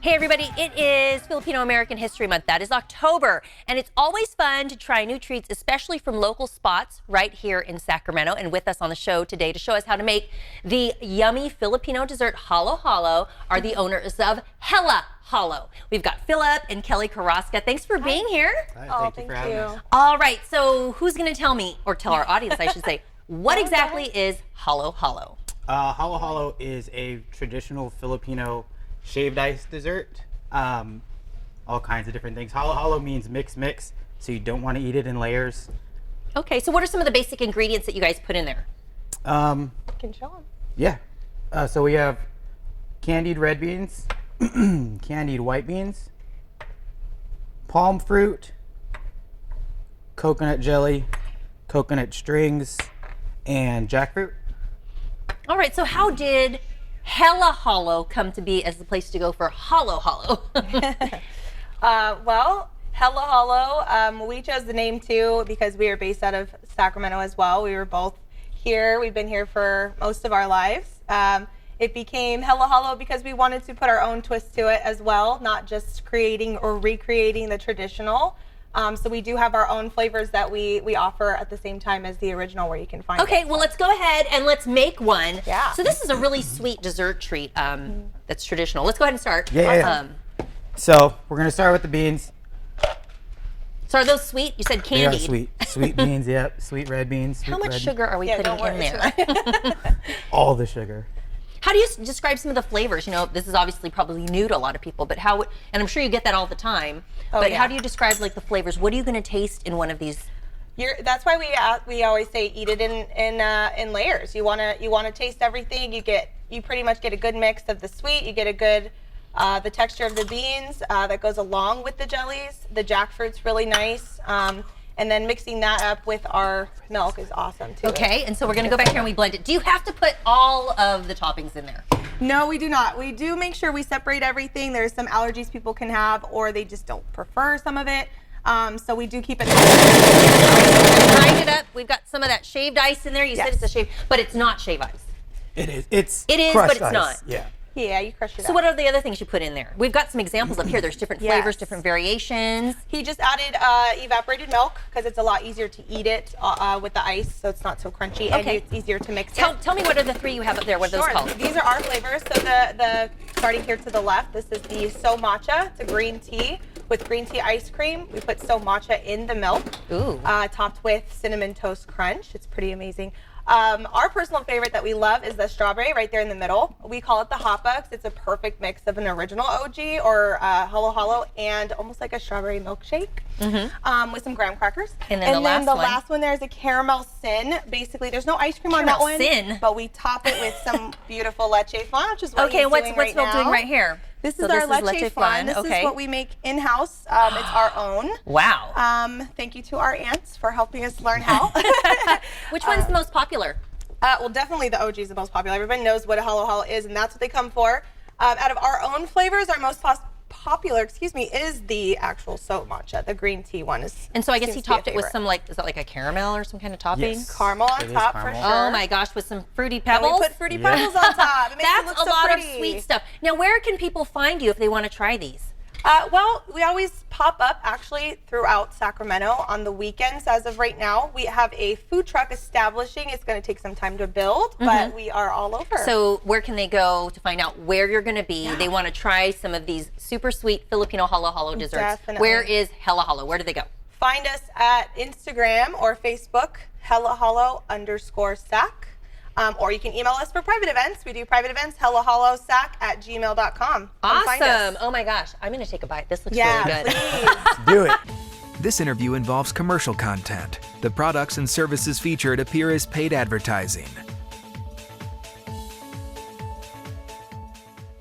Hey everybody, it is Filipino American History Month. That is October, and it's always fun to try new treats, especially from local spots right here in Sacramento. And with us on the show today to show us how to make the yummy Filipino dessert Halo Halo are the owners of Hella Halo. We've got Philip and Kelly Carrasca. Thanks for being here. Hi, thank you for having us. All right, so who's going to tell me, or tell our audience, I should say, what exactly is Halo Halo? Halo Halo is a traditional Filipino shaved ice dessert. All kinds of different things. Halo Halo means mix, so you don't want to eat it in layers. Okay, so what are some of the basic ingredients that you guys put in there? Can show them. Yeah. So we have candied red beans, candied white beans, palm fruit, coconut jelly, coconut strings, and jackfruit. All right, so how did Hella Halo come to be as the place to go for Halo Halo? Well, Hella Holo, we chose the name too because we are based out of Sacramento as well. We were both here. We've been here for most of our lives. It became Hella Holo because we wanted to put our own twist to it as well, not just creating or recreating the traditional. So we do have our own flavors that we offer at the same time as the original where you can find it. Okay, well, let's go ahead and let's make one. Yeah. So this is a really sweet dessert treat that's traditional. Let's go ahead and start. Yeah. So we're going to start with the beans. So are those sweet? You said They are candied. sweet. Sweet beans, yep. Sweet red beans. How much red- sugar are we Yeah, putting don't worry, in it's there? All the sugar. How do you describe some of the flavors? You know, this is obviously probably new to a lot of people, but how, and I'm sure you get that all the time, but yeah. how do you describe like the flavors? What are you going to taste in one of these? That's why we always say eat it in layers. You wanna taste everything. You pretty much get a good mix of the sweet. You get a good the texture of the beans that goes along with the jellies. The jackfruit's really nice. And then mixing that up with our milk is awesome too. Okay, and so we're going to go back here and we blend it. Do you have to put all of the toppings in there? No, we do not. We do make sure we separate everything. There's some allergies people can have, or they just don't prefer some of it. So we do keep it. Grind it up. We've got some of that shaved ice in there. You said it's a shaved, but it's not shaved ice. It is. It is, crushed but it's ice. not. Yeah. Yeah, you crush it up. So what are the other things you put in there? We've got some examples up here. There's different flavors, different variations. He just added evaporated milk because it's a lot easier to eat it with the ice, so it's not so crunchy and it's easier to mix it. Tell me what are the three you have up there? What are those called? These are our flavors. So the starting here to the left, this is the So Matcha. It's a green tea with green tea ice cream. We put So Matcha in the milk, topped with cinnamon toast crunch. It's pretty amazing. Our personal favorite that we love is the strawberry right there in the middle. We call it the Hapa because it's a perfect mix of an original OG or Halo Halo and almost like a strawberry milkshake with some graham crackers. And then the last one there is a caramel sin. Basically, there's no ice cream on that one, but we top it with some beautiful leche flan, which is what he's what's doing Phil doing right here? This is our leche flan. This is what we make in-house. It's our own. Wow. Thank you to our aunts for helping us learn how. Which one's the most popular? Well, definitely the OG is the most popular. Everybody knows what a Halo Halo is, and that's what they come for. Out of our own flavors, our most popular, is the actual So Matcha. The green tea one is. And so I guess he topped it with some is that like a caramel or some kind of topping? Yes. Caramel on top for sure. Oh my gosh, with some fruity pebbles. And we put fruity pebbles on top. It makes That's it look a so lot pretty. of sweet stuff. Now, where can people find you if they want to try these? Well, we always pop up actually throughout Sacramento on the weekends. As of right now, we have a food truck establishing. It's going to take some time to build, but we are all over. So where can they go to find out where you're going to be? They want to try some of these super sweet Filipino Halo Halo desserts. Definitely. Where is Hella Halo? Where do they go? Find us at Instagram or Facebook, HellaHolo_Sac. Or you can email us for private events. We do private events, hellaholosac@gmail.com. Awesome. Oh my gosh. I'm going to take a bite. This looks really good. Please. Do it. This interview involves commercial content. The products and services featured appear as paid advertising.